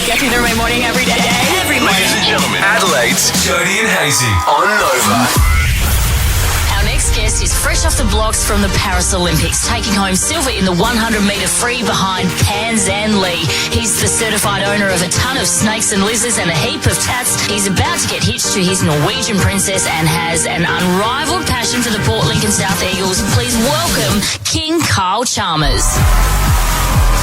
Get through the morning every day. Every morning. Ladies and gentlemen, Adelaide's Jody and Hazy on Nova. Our next guest is fresh off the blocks from the Paris Olympics, taking home silver in the 100-metre free behind Pan Zan Lee. He's the certified owner of a ton of snakes and lizards and a heap of tats. He's about to get hitched to his Norwegian princess and has an unrivaled passion for the Port Lincoln South Eagles. Please welcome King Kyle Chalmers.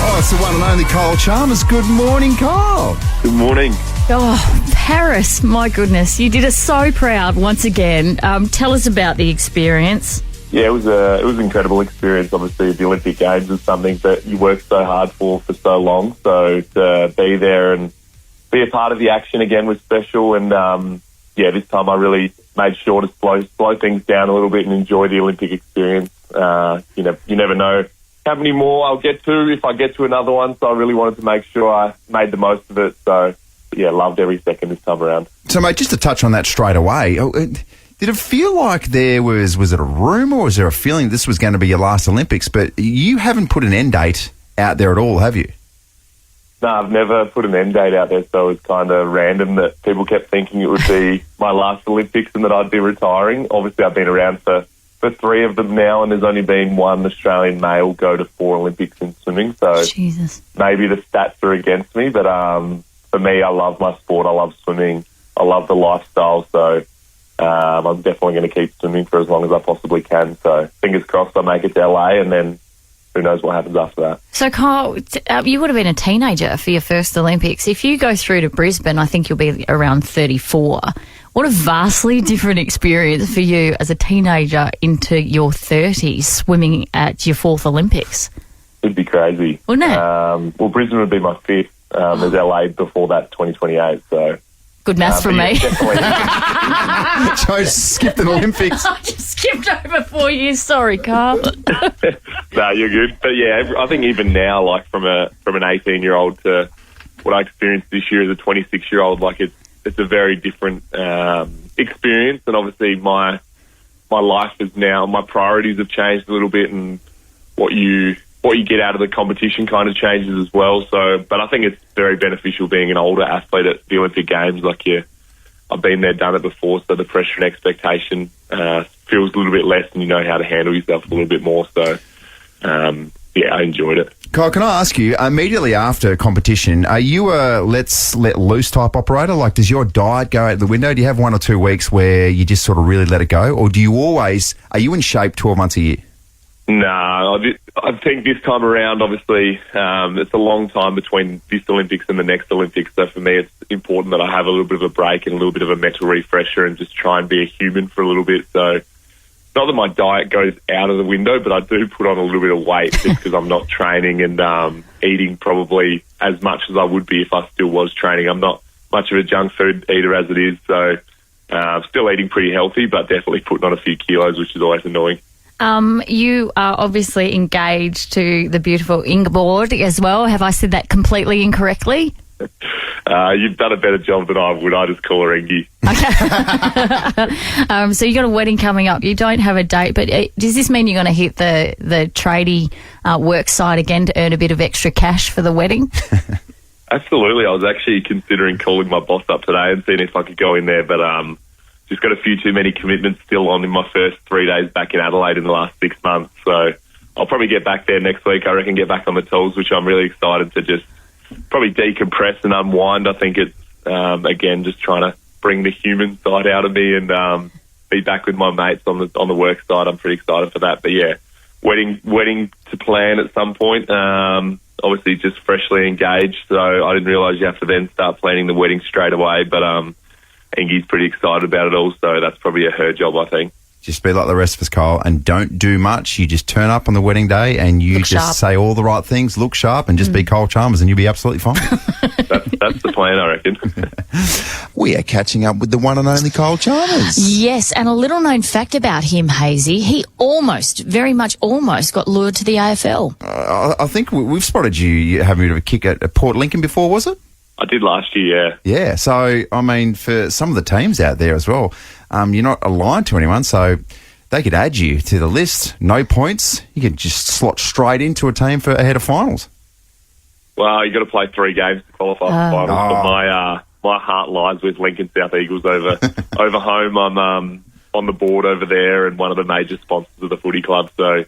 Oh, it's the one and only Kyle Chalmers. Good morning, Kyle. Good morning. Oh, Paris, my goodness. You did us so proud once again. Tell us about the experience. Yeah, it was an incredible experience. Obviously, the Olympic Games is something that you work so hard for so long. So to be there and be a part of the action again was special. And, this time I really made sure to slow things down a little bit and enjoy the Olympic experience. You never know how many more I'll get to if I get to another one. So I really wanted to make sure I made the most of it. So, yeah, loved every second this time around. So, mate, just to touch on that straight away, did it feel like there was it a rumour or was there a feeling this was going to be your last Olympics? But you haven't put an end date out there at all, have you? No, I've never put an end date out there, so it was kind of random that people kept thinking it would be my last Olympics and that I'd be retiring. Obviously, I've been around for 3 of them now, and there's only been one Australian male go to 4 Olympics in swimming, so Jesus. Maybe the stats are against me, but for me, I love my sport, I love swimming, I love the lifestyle, so I'm definitely going to keep swimming for as long as I possibly can, so fingers crossed I make it to LA, and then who knows what happens after that. So, Kyle, you would have been a teenager for your first Olympics. If you go through to Brisbane, I think you'll be around 34. What a vastly different experience for you as a teenager into your 30s, swimming at your 4th Olympics. It'd be crazy. Wouldn't it? Well, Brisbane would be my 5th. There's LA before that, 2028, so... Good maths from me. So skipped an Olympics. I just skipped over 4 years. Sorry, Carl. No, you're good. But yeah, I think even now, like from an 18-year-old to what I experienced this year as a 26-year-old, like it's a very different experience. And obviously my life is now, my priorities have changed a little bit, and what you get out of the competition kind of changes as well. So, but I think it's very beneficial being an older athlete at the Olympic Games. Like I've been there, done it before, so the pressure and expectation feels a little bit less, and you know how to handle yourself a little bit more. So, I enjoyed it. Kyle, can I ask you, immediately after competition, are you a let's let loose type operator? Like, does your diet go out the window? Do you have 1 or 2 weeks where you just sort of really let it go? Or are you in shape 12 months a year? No, I think this time around, obviously, it's a long time between this Olympics and the next Olympics. So for me, it's important that I have a little bit of a break and a little bit of a mental refresher and just try and be a human for a little bit. So not that my diet goes out of the window, but I do put on a little bit of weight just because I'm not training and eating probably as much as I would be if I still was training. I'm not much of a junk food eater as it is, so I'm still eating pretty healthy, but definitely putting on a few kilos, which is always annoying. You are obviously engaged to the beautiful Ingeborg as well. Have I said that completely incorrectly? You've done a better job than I would. I just call her Ingy. Okay. So you got a wedding coming up. You don't have a date, but does this mean you're going to hit the tradie work site again to earn a bit of extra cash for the wedding? Absolutely. I was actually considering calling my boss up today and seeing if I could go in there, but just got a few too many commitments still on in my first 3 days back in Adelaide in the last 6 months. So I'll probably get back there next week. I reckon get back on the tools, which I'm really excited to just probably decompress and unwind. I think it's, again, just trying to bring the human side out of me and be back with my mates on the work side. I'm pretty excited for that. But yeah, wedding to plan at some point. Obviously just freshly engaged, so I didn't realise you have to then start planning the wedding straight away. But Ingy's pretty excited about it all, so that's probably her job, I think. Just be like the rest of us, Kyle, and don't do much. You just turn up on the wedding day and you look just sharp. say all the right things, look sharp, and just be Kyle Chalmers, and you'll be absolutely fine. That's the plan, I reckon. We are catching up with the one and only Kyle Chalmers. Yes, and a little known fact about him, Hazy, he very much almost got lured to the AFL. I think we've spotted you having a bit of a kick at Port Lincoln before, was it? I did last year, yeah. Yeah, so, I mean, for some of the teams out there as well, you're not aligned to anyone, so they could add you to the list. No points. You could just slot straight into a team for ahead of finals. Well, you got to play 3 games to qualify for finals. But my heart lies with Lincoln South Eagles over home. I'm on the board over there and one of the major sponsors of the footy club. So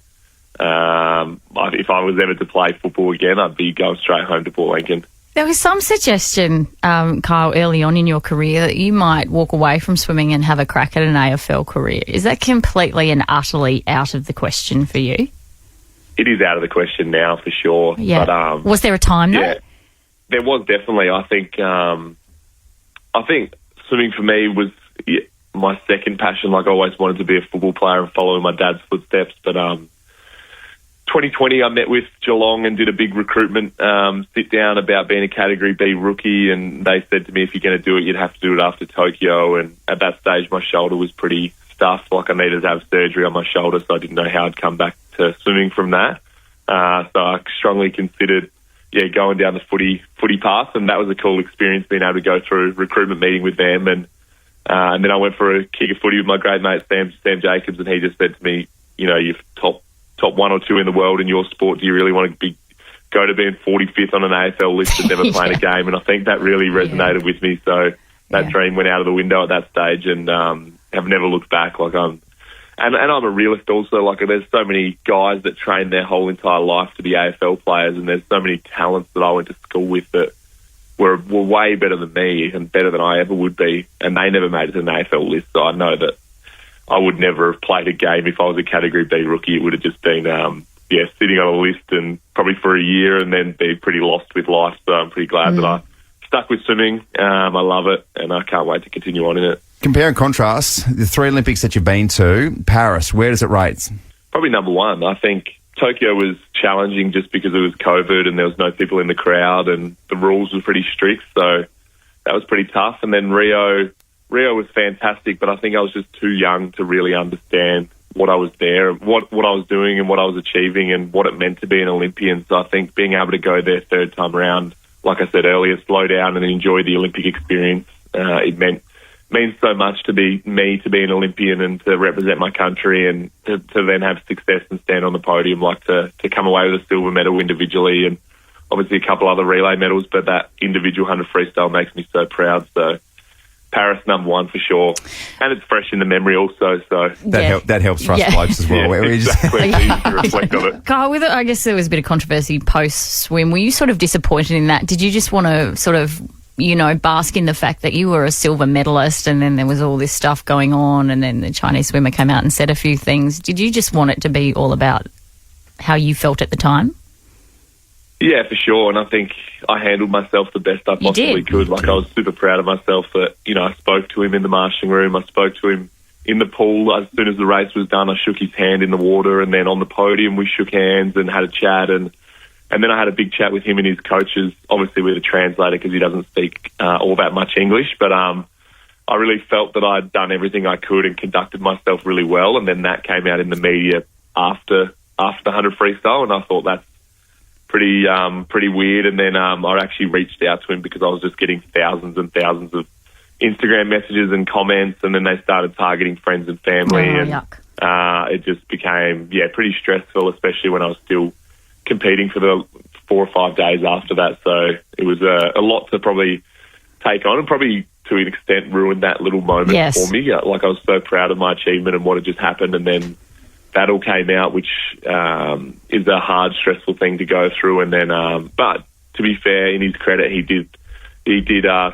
if I was ever to play football again, I'd be going straight home to Port Lincoln. There was some suggestion, Kyle, early on in your career that you might walk away from swimming and have a crack at an AFL career. Is that completely and utterly out of the question for you? It is out of the question now, for sure. Yeah. But, was there a time, though? Yeah, there was definitely. I think swimming for me was my second passion. Like, I always wanted to be a football player and follow in my dad's footsteps. But 2020, I met with Geelong and did a big recruitment sit down about being a Category B rookie, and they said to me, if you're going to do it, you'd have to do it after Tokyo. And at that stage, my shoulder was pretty stuffed. Like, I needed to have surgery on my shoulder, so I didn't know how I'd come back to swimming from that. So I strongly considered going down the footy path, and that was a cool experience, being able to go through recruitment meeting with them. And then I went for a kick of footy with my great mate Sam Jacobs, and he just said to me, you're top 1 or 2 in the world in your sport. Do you really want to go to being 45th on an AFL list and never playing a game? And I think that really resonated with me. So that dream went out of the window at that stage, and have never looked back. Like, And I'm a realist also. Like, there's so many guys that train their whole entire life to be AFL players, and there's so many talents that I went to school with that were way better than me and better than I ever would be, and they never made it to an AFL list. So I know that I would never have played a game if I was a Category B rookie. It would have just been, sitting on a list and probably for a year and then be pretty lost with life. So I'm pretty glad that I stuck with swimming. I love it, and I can't wait to continue on in it. Compare and contrast the 3 Olympics that you've been to. Paris, where does it rate? Probably number 1. I think Tokyo was challenging just because it was COVID and there was no people in the crowd and the rules were pretty strict, so that was pretty tough. And then Rio was fantastic, but I think I was just too young to really understand what I was there, what I was doing and what I was achieving and what it meant to be an Olympian. So I think being able to go there third time around, like I said earlier, slow down and enjoy the Olympic experience, it means so much to be an Olympian and to represent my country and to then have success and stand on the podium, like to come away with a silver medal individually and obviously a couple other relay medals, but that individual 100 freestyle makes me so proud. So Paris, number 1 for sure. And it's fresh in the memory also. So that helps for us blokes as well. Yeah, exactly. So you can reflect on it. Carl, I guess there was a bit of controversy post-swim. Were you sort of disappointed in that? Did you just want to sort of bask in the fact that you were a silver medalist and then there was all this stuff going on and then the Chinese swimmer came out and said a few things? Did you just want it to be all about how you felt at the time? Yeah, for sure. And I think I handled myself the best I possibly could. Like, I was super proud of myself that, I spoke to him in the marshalling room. I spoke to him in the pool. As soon as the race was done, I shook his hand in the water, and then on the podium we shook hands and had a chat, and then I had a big chat with him and his coaches, obviously with a translator because he doesn't speak all that much English. But I really felt that I'd done everything I could and conducted myself really well. And then that came out in the media after the 100 freestyle, and I thought that's pretty weird. And then I actually reached out to him because I was just getting thousands and thousands of Instagram messages and comments, and then they started targeting friends and family. It just became, pretty stressful, especially when I was still competing for the 4 or 5 days after that. So it was a lot to probably take on, and probably to an extent ruined that little moment for me. Like, I was so proud of my achievement and what had just happened, and then that all came out, which is a hard, stressful thing to go through. And then, but to be fair, in his credit, he did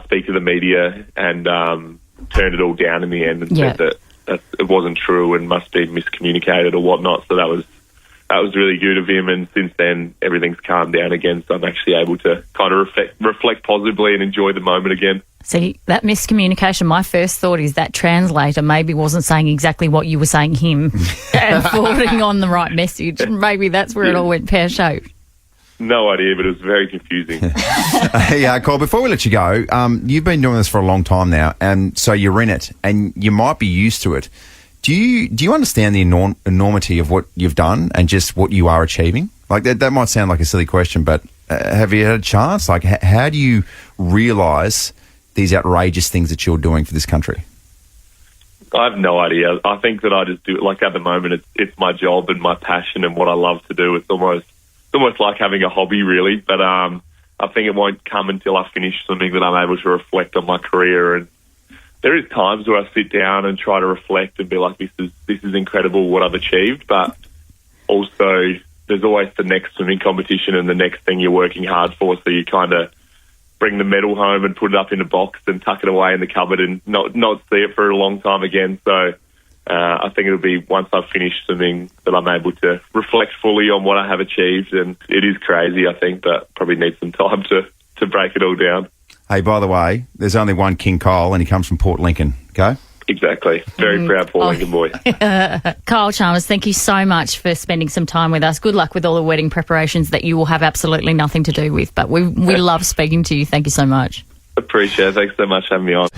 speak to the media and turned it all down in the end and said that it wasn't true and must be miscommunicated or whatnot. So that was really good of him, and since then everything's calmed down again, so I'm actually able to kind of reflect positively and enjoy the moment again. See, that miscommunication, my first thought is that translator maybe wasn't saying exactly what you were saying him and forwarding on the right message. Maybe that's where it all went pear-shaped. No idea, but it was very confusing. Yeah, Cole, before we let you go, you've been doing this for a long time now, and so you're in it, and you might be used to it. Do you understand the enormity of what you've done and just what you are achieving? Like, that might sound like a silly question, but have you had a chance? Like, how do you realise these outrageous things that you're doing for this country? I have no idea. I think that I just do it. Like, at the moment, it's my job and my passion and what I love to do. It's almost like having a hobby, really. But I think it won't come until I finish swimming that I'm able to reflect on my career. And there is times where I sit down and try to reflect and be like, this is incredible what I've achieved. But also there's always the next swimming competition and the next thing you're working hard for. So you kind of bring the medal home and put it up in a box and tuck it away in the cupboard and not see it for a long time again. So I think it'll be once I've finished swimming that I'm able to reflect fully on what I have achieved. And it is crazy, I think, but probably need some time to break it all down. Hey, by the way, there's only one King Kyle, and he comes from Port Lincoln. Okay? Exactly. Very proud Port Lincoln boy. Kyle Chalmers, thank you so much for spending some time with us. Good luck with all the wedding preparations that you will have absolutely nothing to do with. But we love speaking to you. Thank you so much. Appreciate it. Thanks so much for having me on.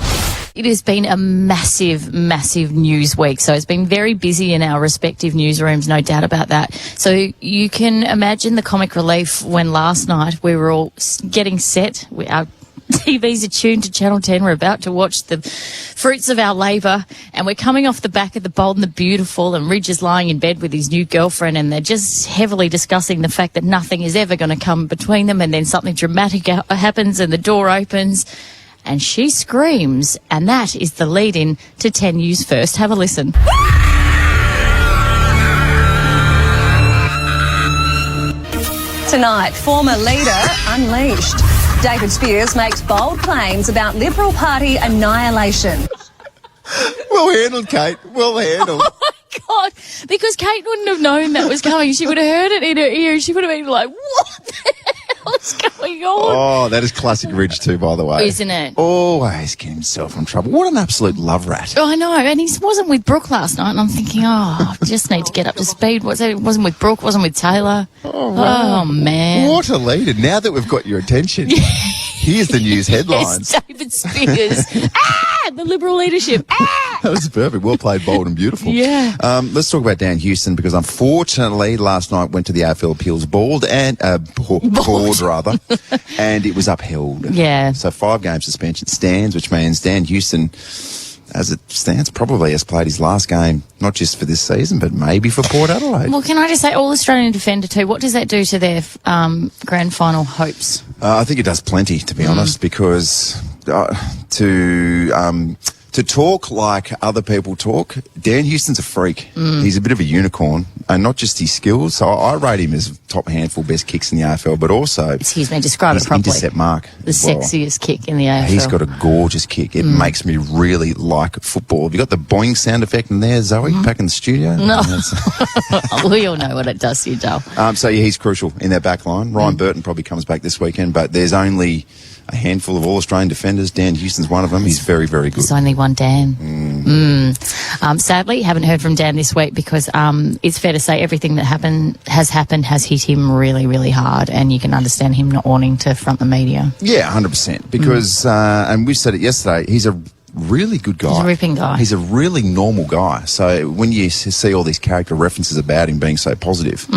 It has been a massive, massive news week. So it's been very busy in our respective newsrooms, no doubt about that. So you can imagine the comic relief when last night we were all getting set. Our TVs are tuned to Channel 10. We're about to watch the fruits of our labour, and we're coming off the back of The Bold and the Beautiful, and Ridge is lying in bed with his new girlfriend, and they're just heavily discussing the fact that nothing is ever going to come between them, and then something dramatic happens and the door opens and she screams, and that is the lead-in to 10 News First. Have a listen. Tonight, former leader unleashed. David Spears makes bold claims about Liberal Party annihilation. Well handled, Kate. Well handled. Oh, my God. Because Kate wouldn't have known that was coming. She would have heard it in her ear. She would have been like, what the hell's going on? Oh, that is classic Ridge too, by the way. Isn't it? Always getting himself in trouble. What an absolute love rat. Oh, I know. And he wasn't with Brooke last night, and I'm thinking, I just need to get up to speed. It wasn't with Brooke, wasn't with Taylor. Oh, man. What a leader. Now that we've got your attention, here's the news headlines. Yes, David Spears. The Liberal leadership. That was perfect. Well played, bold and beautiful. Yeah. Let's talk about Dan Houston, because unfortunately last night went to the AFL Appeals board, and and it was upheld. Yeah. So 5-game suspension stands, which means Dan Houston, as it stands, probably has played his last game, not just for this season, but maybe for Port Adelaide. Well, can I just say, All-Australian defender too, what does that do to their grand final hopes? I think it does plenty, to be honest, because to talk like other people talk, Dan Houston's a freak. He's a bit of a unicorn, and not just his skills. So I rate him as top handful, best kicks in the AFL, but also, excuse me, describe his it properly. Intercept mark. The sexiest kick in the AFL. He's got a gorgeous kick. It makes me really like football. Have you got the boing sound effect in there, Zoe, back in the studio? No. We all know what it does to you, Joel. So yeah, he's crucial in their back line. Ryan Burton probably comes back this weekend, but there's only a handful of All-Australian defenders. Dan Houston's one of them. He's very, very good. There's only one Dan. Sadly, haven't heard from Dan this week because it's fair to say everything that has hit him really, really hard, and you can understand him not wanting to front the media. Yeah, 100%. Because, and we said it yesterday, he's a really good guy. He's a ripping guy. He's a really normal guy. So when you see all these character references about him being so positive,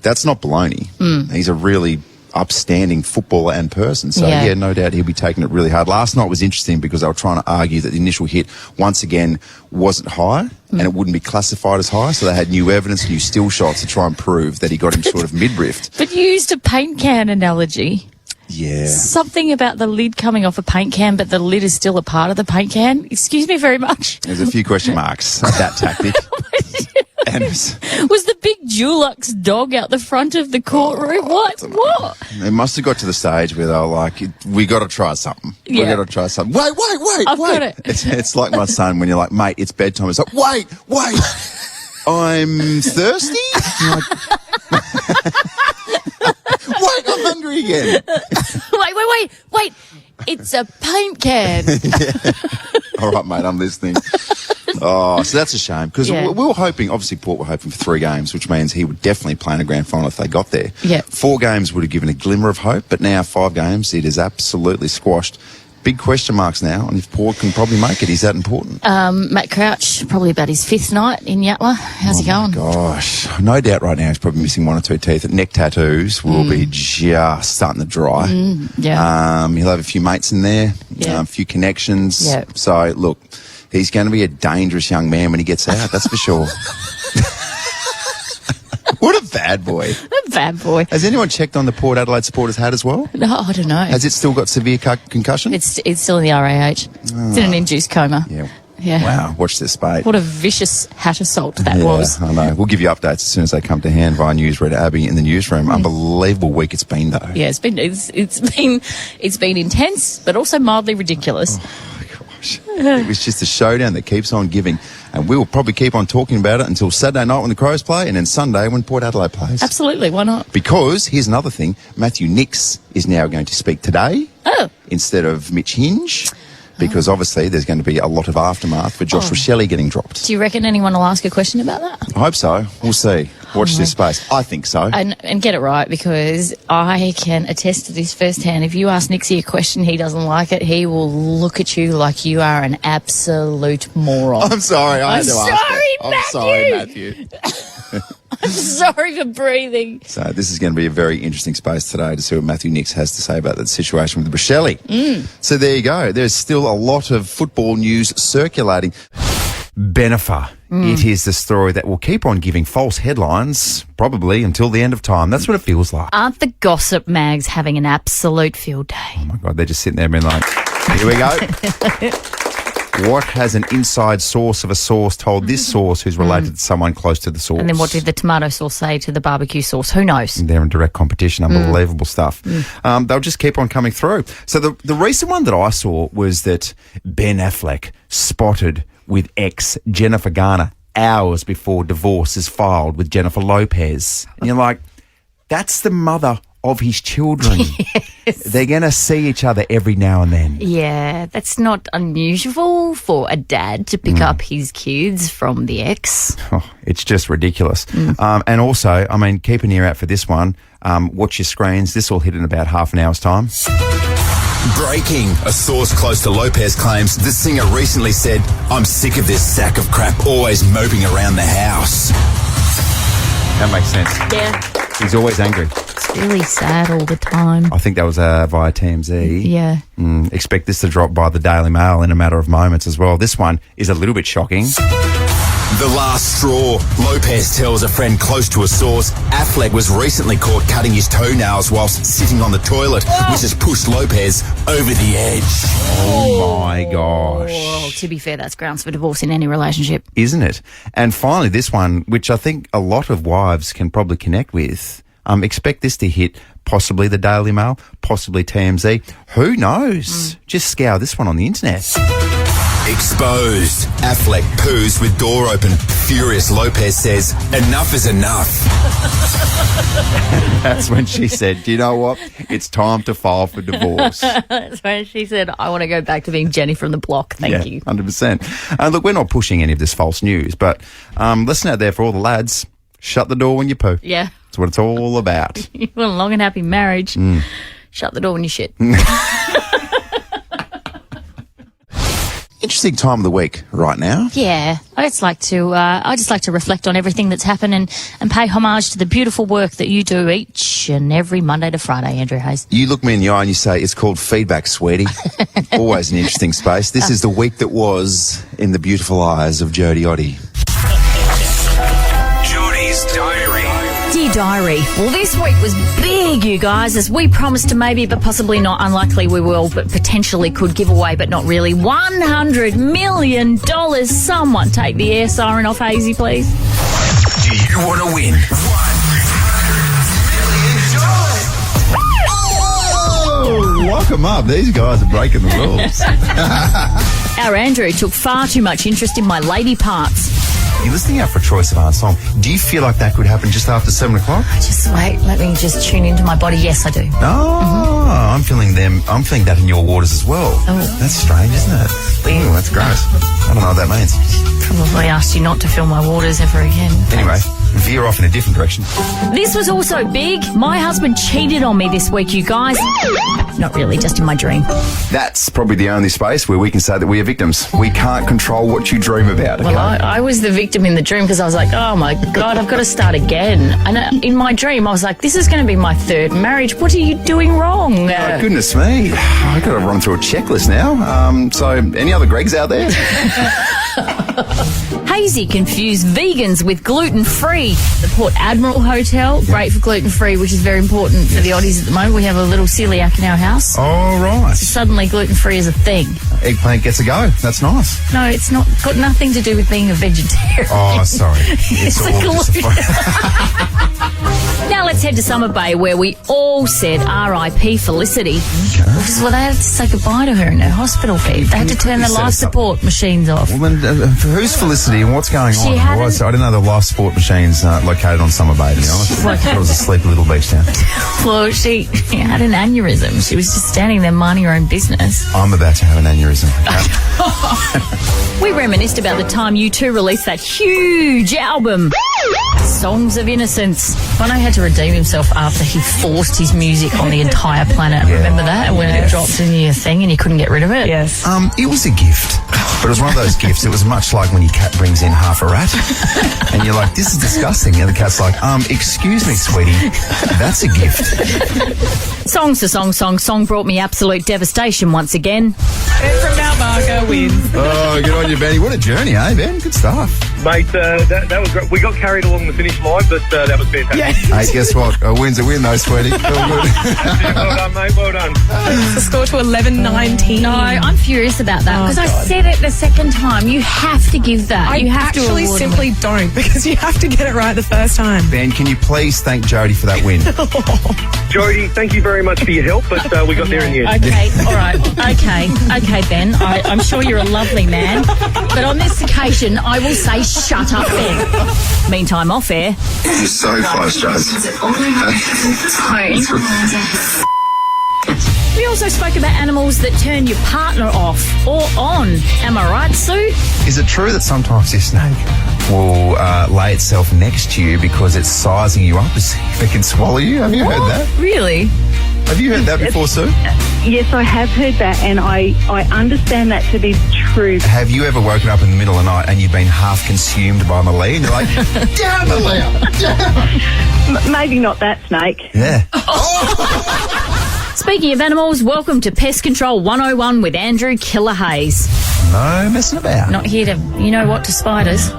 that's not baloney. He's a really upstanding footballer and person. So, yeah, no doubt he'll be taking it really hard. Last night was interesting because they were trying to argue that the initial hit, once again, wasn't high and it wouldn't be classified as high. So they had new evidence, new still shots to try and prove that he got him sort of mid-rift. But you used a paint can analogy. Yeah. Something about the lid coming off a paint can, but the lid is still a part of the paint can. Excuse me very much. There's a few question marks at that tactic. And was the big Dulux dog out the front of the courtroom? What? It must have got to the stage where they were like, we got to try something. Yeah. We got to try something. Wait. I've got it. It's like my son when you're like, mate, it's bedtime. It's like, wait. I'm thirsty? Wait, I'm hungry again. Wait. It's a paint can. All right, mate, I'm listening. Oh, so that's a shame because we were hoping, obviously Port were hoping for 3 games, which means he would definitely play in a grand final if they got there. Yeah. 4 games would have given a glimmer of hope, but now 5 games, it is absolutely squashed. Big question marks now, and if Port can probably make it, is that important? Matt Crouch, probably about his 5th night in Yatala. How's he going? Gosh, no doubt right now he's probably missing 1 or 2 teeth. Neck tattoos will be just starting to dry. Yeah. He'll have a few mates in there, a few connections. Yeah. So, look, he's going to be a dangerous young man when he gets out, that's for sure. What a bad boy. A bad boy. Has anyone checked on the Port Adelaide supporters' hat as well? No, I don't know. Has it still got severe concussion? It's still in the RAH. It's in an induced coma. Yeah. Wow, watch this space. What a vicious hat assault that was. I know. We'll give you updates as soon as they come to hand via newsreader Abby in the newsroom. Unbelievable week it's been, though. Yeah, it's been intense, but also mildly ridiculous. Oh, gosh. It was just a showdown that keeps on giving. And we will probably keep on talking about it until Saturday night when the Crows play and then Sunday when Port Adelaide plays. Absolutely, why not? Because, here's another thing, Matthew Nicks is now going to speak today instead of Mitch Hinge. Because obviously there's going to be a lot of aftermath for Josh Rochelle getting dropped. Do you reckon anyone will ask a question about that? I hope so. We'll see. Watch this space. I think so. And get it right, because I can attest to this firsthand. If you ask Nixie a question, he doesn't like it, he will look at you like you are an absolute moron. I'm sorry. I had to ask it. Matthew. I'm sorry, Matthew. I'm sorry for breathing. So this is going to be a very interesting space today to see what Matthew Nicks has to say about that situation with Rochelle. So there you go. There's still a lot of football news circulating. Benefer. It is the story that will keep on giving false headlines, probably until the end of time. That's what it feels like. Aren't the gossip mags having an absolute field day? Oh, my God. They're just sitting there being like, here we go. What has an inside source of a source told this source who's related to someone close to the source? And then what did the tomato sauce say to the barbecue sauce? Who knows? They're in direct competition. Unbelievable stuff. They'll just keep on coming through. So the recent one that I saw was that Ben Affleck spotted with ex Jennifer Garner hours before divorce is filed with Jennifer Lopez. And you're like, that's the mother of his children. Yes. They're going to see each other every now and then. Yeah, that's not unusual for a dad to pick up his kids from the ex. Oh, it's just ridiculous. And also, I mean, keep an ear out for this one. Watch your screens. This will hit in about half an hour's time. Breaking. A source close to Lopez claims the singer recently said, "I'm sick of this sack of crap always moping around the house." That makes sense. Yeah. He's always angry. It's really sad all the time. I think that was via TMZ. Yeah. Expect this to drop by the Daily Mail in a matter of moments as well. This one is a little bit shocking. The last straw. Lopez tells a friend close to a source Affleck was recently caught cutting his toenails whilst sitting on the toilet, which has pushed Lopez over the edge. Oh my gosh. Well, to be fair, that's grounds for divorce in any relationship. Isn't it? And finally, this one, which I think a lot of wives can probably connect with. Expect this to hit possibly the Daily Mail, possibly TMZ. Who knows? Just scour this one on the internet. Exposed. Affleck poos with door open. Furious Lopez says, "Enough is enough." That's when she said, do you know what? It's time to file for divorce. That's when she said, I want to go back to being Jenny from the block. Thank you. 100%. Look, we're not pushing any of this false news, but listen out there for all the lads. Shut the door when you poo. Yeah. That's what it's all about. You want a long and happy marriage. Shut the door when you shit. Interesting time of the week right now. Yeah, I just like to reflect on everything that's happened and pay homage to the beautiful work that you do each and every Monday to Friday, Andrew Hayes. You look me in the eye and you say, it's called feedback, sweetie. Always an interesting space. This is the week that was in the beautiful eyes of Jodie Oddie. Jodie's Diary. Dear Diary, well, this week was big, you guys, as we promised to maybe, but possibly not, unlikely we will, but potentially could give away, but not really, $100 million. Someone take the air siren off Hazy, please. Do you want to win $100 million? Oh, lock them up. These guys are breaking the rules. Our Andrew took far too much interest in my lady parts. You're listening out for Troye Sivan's song. Do you feel like that could happen just after 7 o'clock? Just wait, let me just tune into my body. Yes, I do. Oh, I'm feeling them. I'm feeling that in your waters as well. Oh. That's strange, isn't it? Oh, that's gross. I don't know what that means. Probably asked you not to fill my waters ever again. Anyway, veer off in a different direction. This was also big. My husband cheated on me this week, you guys. Not really, just in my dream. That's probably the only space where we can say that we are victims. We can't control what you dream about. Okay? Well, I was the victim in the dream because I was like, oh my God, I've got to start again. And in my dream, I was like, this is going to be my third marriage. What are you doing wrong? Oh, goodness me. I've got to run through a checklist now. So, any other Gregs out there? Hazy confused vegans with gluten-free. The Port Admiral Hotel, great for gluten-free, which is very important for the Aussies at the moment. We have a little celiac in our house. Oh, right. Suddenly gluten-free is a thing. Eggplant gets a go. That's nice. No, it's not got nothing to do with being a vegetarian. Oh, sorry. It's all just a Now let's head to Summer Bay, where we all said R.I.P. Felicity. Because, well, they had to say goodbye to her in her hospital bed. They had to turn the life support machines off. Well, then, who's Felicity and what's going on? had I didn't know the life support machines located on Summer Bay, to be honest. I thought it was a sleepy little beach town. Well, she had an aneurysm. She was just standing there minding her own business. I'm about to have an aneurysm. We reminisced about the time U2 released that huge album, Songs of Innocence. Bono had to redeem himself after he forced his music on the entire planet. Remember that? When it dropped in your thing and you couldn't get rid of it? Yes. It was a gift. But it was one of those gifts. It was much like when your cat brings in half a rat. And you're like, this is disgusting. And the cat's like, excuse me, sweetie. That's a gift. Songs to song brought me absolute devastation once again. And from Mount Barker wins. Oh, good on you, Benny. What a journey, eh, Ben? Good stuff. Mate, that was great. We got carried along the finish line, but that was fantastic. Yeah. Hey, guess what? A win's a win, though, sweetie. Feel good. Well done, mate. Well done. The score to 11-19. No, I'm furious about that because I said it the second time. You have to give that. You have to actually award simply don't, because you have to get it right the first time. Ben, can you please thank Jodie for that win? Jodie, thank you very much for your help, but we got there in the end. Okay, all right. Okay, Ben. I'm sure you're a lovely man. But on this occasion, I will say shut up, Ben. Meantime, off air. You're so close, Jodie. We also spoke about animals that turn your partner off or on. Am I right, Sue? Is it true that sometimes your snake will lay itself next to you because it's sizing you up to see if it can swallow you? Have you heard that? Really? Have you heard that before, Sue? Yes, I have heard that, and I understand that to be true. Have you ever woken up in the middle of the night and you've been half consumed by Malia and you're like, down Malia, down. Maybe not that snake. Yeah. Speaking of animals, welcome to Pest Control 101 with Andrew Killer Hayes. No messing about. Not here to, you know what, to spiders.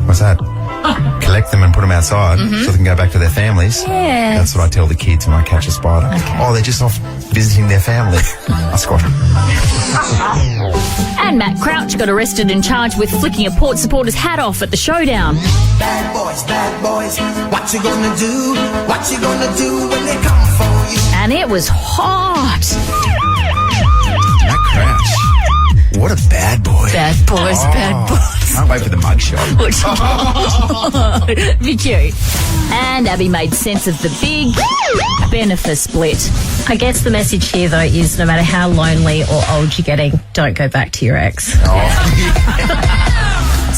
What's that? Collect them and put them outside so they can go back to their families. Yeah. That's what I tell the kids when I catch a spider. Okay. Oh, they're just off visiting their family. I squash them. And Matt Crouch got arrested and charged with flicking a Port supporter's hat off at the showdown. Bad boys, what you gonna do? What you gonna do when they come for you? And it was hot. Matt Crouch. What a bad boy. Bad boys, bad boys. Can't wait for the mugshot. Be cute. And Abby made sense of the big benefit split. I guess the message here, though, is no matter how lonely or old you're getting, don't go back to your ex.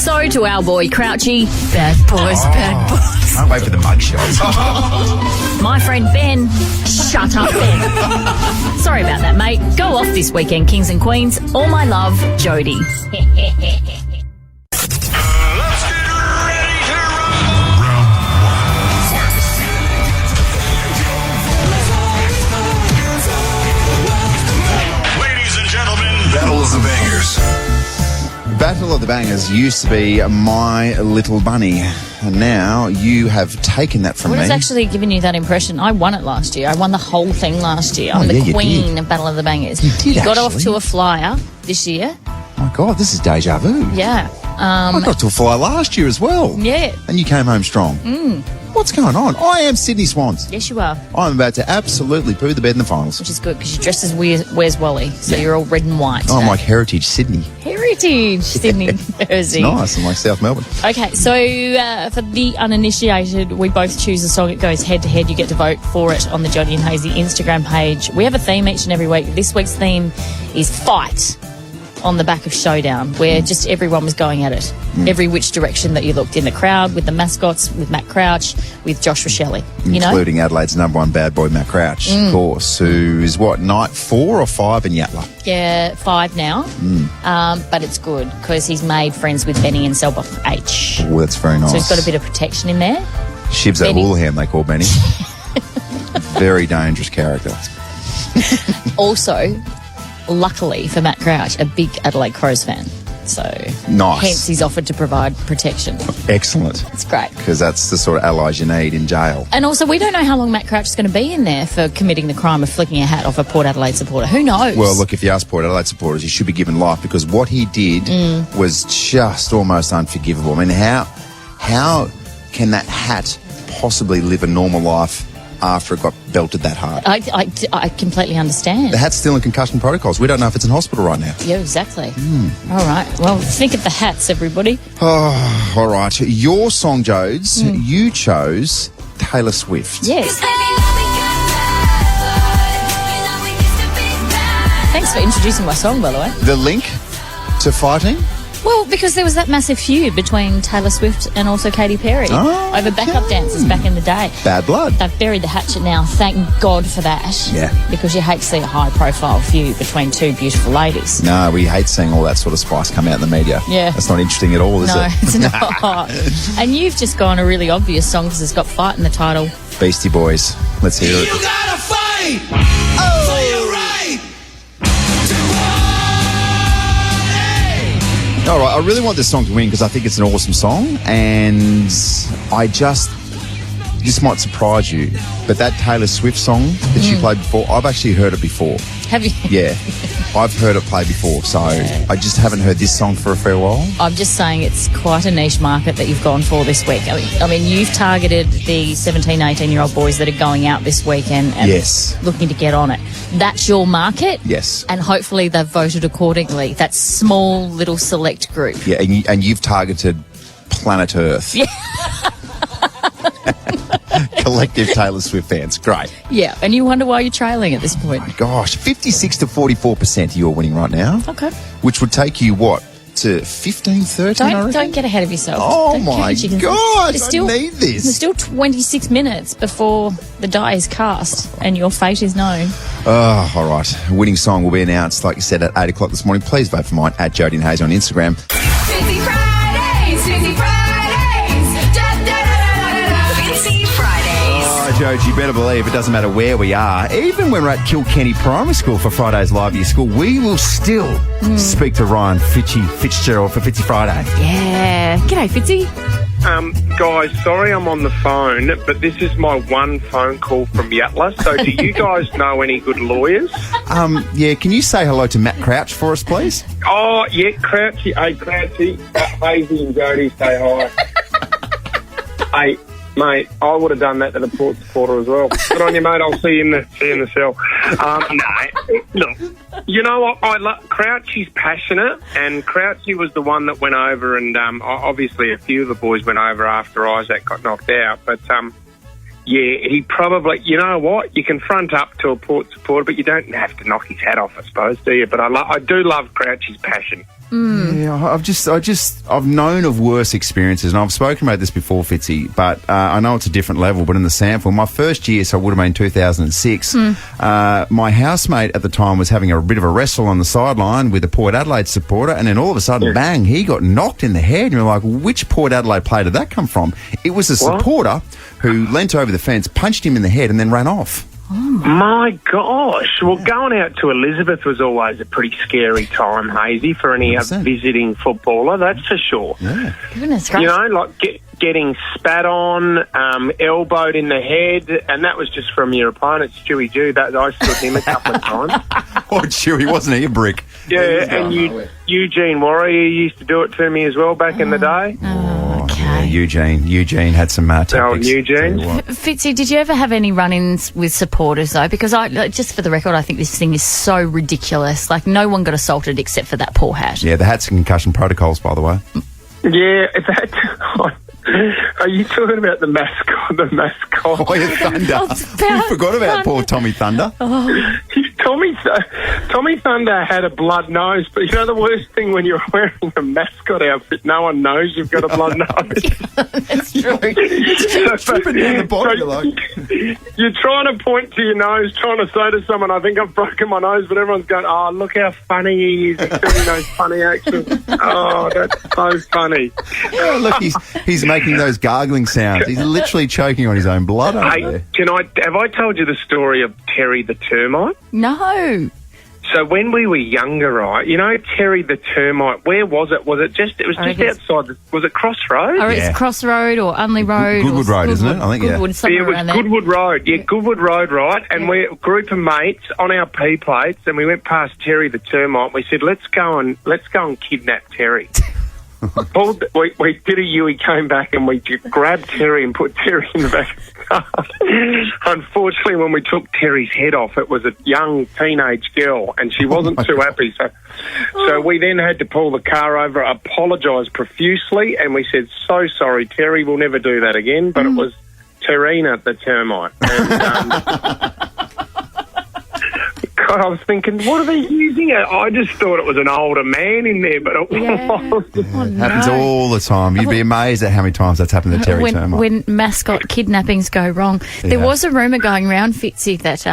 So to our boy Crouchy, bad boys, bad boys. Can't wait for the mugshot. My friend Ben, shut up, Ben. Sorry about that, mate. Go off this weekend, kings and queens. All my love, Jodie. Battle of the Bangers. Battle of the Bangers used to be My Little Bunny, and now you have taken that from What me. has actually given you that impression? I won it last year. I won the whole thing last year. I'm yeah, the you queen did. of Battle of the Bangers. You did, got off actually. to a flyer this year. My God, this is deja vu. Yeah. I got to a fly last year as well. Yeah. And you came home strong. What's going on? I am Sydney Swans. Yes, you are. I'm about to absolutely poo the bed in the finals. Which is good because you're dressed as Where's Wally, so you're all red and white. I'm like Heritage Sydney. Heritage, Sydney, Jersey. Nice. I'm like South Melbourne. Okay, so for the uninitiated, we both choose a song. It goes head to head. You get to vote for it on the Jodie and Hazy Instagram page. We have a theme each and every week. This week's theme is fight on the back of Showdown, where just everyone was going at it. Every which direction that you looked in the crowd, with the mascots, with Matt Crouch, with Josh Rochelle. You know? Including Adelaide's number one bad boy, Matt Crouch, of course, who is what, night 4 or 5 in Yatla? Yeah, 5 now. But it's good because he's made friends with Benny and Selbach H. Oh, that's very nice. So he's got a bit of protection in there. Shivs Benny. O'Houlihan, they call Benny. Very dangerous character. Also, luckily for Matt Crouch, a big Adelaide Crows fan. So Nice. hence he's offered to provide protection. Excellent. It's great. Because that's the sort of allies you need in jail. And also, we don't know how long Matt Crouch is going to be in there for committing the crime of flicking a hat off a Port Adelaide supporter. Who knows? Well, look, if you ask Port Adelaide supporters, he should be given life because what he did was just almost unforgivable. I mean, how can that hat possibly live a normal life after it got belted that hard? I completely understand. The hat's still in concussion protocols. We don't know if it's in hospital right now. Yeah, exactly. All right. Well, think of the hats, everybody. Oh, all right. Your song, Jodes, you chose Taylor Swift. Yes. Thanks for introducing my song, by the way. The link to fighting? Well, because there was that massive feud between Taylor Swift and also Katy Perry over backup dancers back in the day. Bad blood. They've buried the hatchet now. Thank God for that. Yeah. Because you hate to see a high-profile feud between two beautiful ladies. No, we hate seeing all that sort of spice come out in the media. Yeah. That's not interesting at all, is No, it? it's not. And you've just gone a really obvious song because it's got fight in the title. Beastie Boys. Let's hear it. You gotta fight for your right. All right, I really want this song to win because I think it's an awesome song, and this might surprise you, but that Taylor Swift song that she played before, I've actually heard it before. Have you? Yeah, I've heard it play before, so I just haven't heard this song for a fair while. I'm just saying it's quite a niche market that you've gone for this week. I mean you've targeted the 17, 18-year-old boys that are going out this weekend and Yes. looking to get on it. That's your market? Yes. And hopefully they've voted accordingly. That small little select group. Yeah, and you've targeted Planet Earth. Yeah. Collective Taylor Swift fans. Great. Yeah, and you wonder why you're trailing at this point. Gosh, 56 to 44% you're winning right now. Okay. Which would take you, what, to 15, 13, I reckon? Don't get ahead of yourself. Oh, Don't count my your chickens. God, There's I need this. There's still 26 minutes before the die is cast and your fate is known. Oh, all right. Winning song will be announced, like you said, at 8 o'clock this morning. Please vote for mine at Jody and Hayes on Instagram. Fizzy Fridays, Fizzy Fridays, Fizzy Fridays. Oh, Jody, you better believe it doesn't matter where we are. Even when we're at Kilkenny Primary School for Friday's Live Year School, we will still speak to Ryan Fitzgerald for Fitzy Friday. Yeah. G'day, Fitzy. Guys, sorry I'm on the phone, but this is my one phone call from Yatla. So do you guys know any good lawyers? Yeah, can you say hello to Matt Crouch for us, please? Oh, yeah, Crouchy. Hey, Crouchy. Hazy and Jody say hi. Hey, mate, I would have done that to the Port supporter as well. Good on you, mate. I'll see you in the cell. No, look, you know what? Crouchy's passionate, and Crouchy was the one that went over, and obviously a few of the boys went over after Isaac got knocked out. But yeah, he probably, you know what? You can front up to a Port supporter, but you don't have to knock his hat off, I suppose, do you? But I do love Crouchy's passion. Yeah, I've known of worse experiences, and I've spoken about this before, Fitzy, but I know it's a different level. But in the sample, my first year, so it would have been 2006, my housemate at the time was having a bit of a wrestle on the sideline with a Port Adelaide supporter, and then all of a sudden, bang, he got knocked in the head, and you're like, which Port Adelaide player did that come from? It was a supporter who leant over the fence, punched him in the head, and then ran off. My gosh. Well, going out to Elizabeth was always a pretty scary time, Hazy, for any visiting footballer, that's for sure. Yeah. Goodness You know, like getting spat on, elbowed in the head, and that was just from your opponent, Stewie Jew. I stood him a couple of times. Oh, Chewy, wasn't he a brick? Yeah, and Eugene Warrior used to do it to me as well back in the day. Yeah, Eugene had some tactics. Eugene. Fitzy, did you ever have any run-ins with supporters, though? Because just for the record, I think this thing is so ridiculous. Like, no one got assaulted except for that poor hat. Yeah, the hat's concussion protocols, by the way. Yeah, are you talking about the mascot? Oh, yeah, Thunder. You forgot about poor Tommy Thunder. Tommy Thunder had a blood nose, but you know the worst thing when you're wearing a mascot outfit, no one knows you've got a blood nose. That's true. Tripping down the body, you're trying to point to your nose, trying to say to someone, I think I've broken my nose, but everyone's going, oh, look how funny he is. He's doing those funny actions. Oh, that's so funny. Oh, look, he's making those gargling sounds. He's literally choking on his own blood over there. Have I told you the story of Terry the termite? No. So when we were younger, right, you know, Terry the Termite, where was it? Was it just outside, was it Crossroads? Or it's Crossroad or Unley Road. Goodwood Road, isn't it? I think, Goodwood, somewhere it was around there. Goodwood Road. Yeah, Goodwood Road, right? And we're a group of mates on our P plates, and we went past Terry the Termite. We said, let's go and kidnap Terry. we did a U. He came back and we grabbed Terry and put Terry in the back of the car. Unfortunately, when we took Terry's head off, it was a young teenage girl, and she wasn't too happy. So we then had to pull the car over, apologise profusely, and we said, so sorry, Terry, we'll never do that again. But it was Terina the Termite. And, God, I was thinking, what are they using? I just thought it was an older man in there, but it wasn't. It happens all the time. You'd be amazed at how many times that's happened to Terry Termite. When mascot kidnappings go wrong. There was a rumour going around, Fitzy, that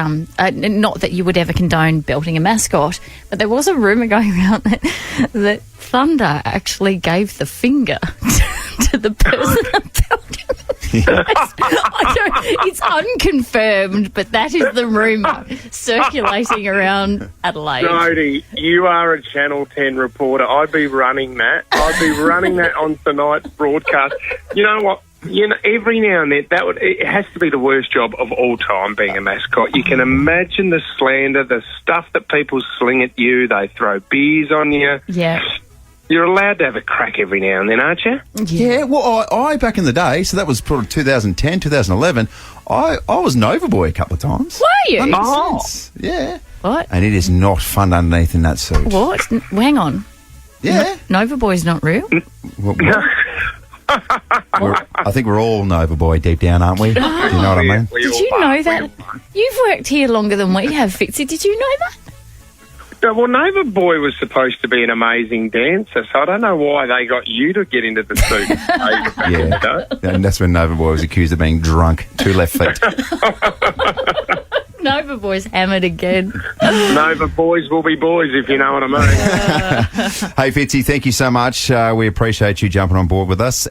not that you would ever condone belting a mascot, but there was a rumour going around that Thunder actually gave the finger to the person that belted him. It's unconfirmed, but that is the rumour circulating around Adelaide. Jody, you are a Channel 10 reporter. I'd be running that. I'd be running that on tonight's broadcast. You know what? You know, every now and then, it has to be the worst job of all time, being a mascot. You can imagine the slander, the stuff that people sling at you. They throw beers on you. Yeah. You're allowed to have a crack every now and then, aren't you? Yeah, well, I back in the day, so that was probably 2010, 2011, I was Nova Boy a couple of times. Were you? That makes sense. Yeah. What? And it is not fun underneath in that suit. What? Hang on. Yeah. Nova Boy's not real? I think we're all Nova Boy deep down, aren't we? Do you know what I mean? Did you know that? You've worked here longer than we have, Fitzy. Did you know that? Well, Nova Boy was supposed to be an amazing dancer, so I don't know why they got you to get into the suit. Yeah, and that's when Nova Boy was accused of being drunk. 2 left feet. Nova Boy's hammered again. Nova Boys will be boys, if you know what I mean. Hey, Fitzy, thank you so much. We appreciate you jumping on board with us.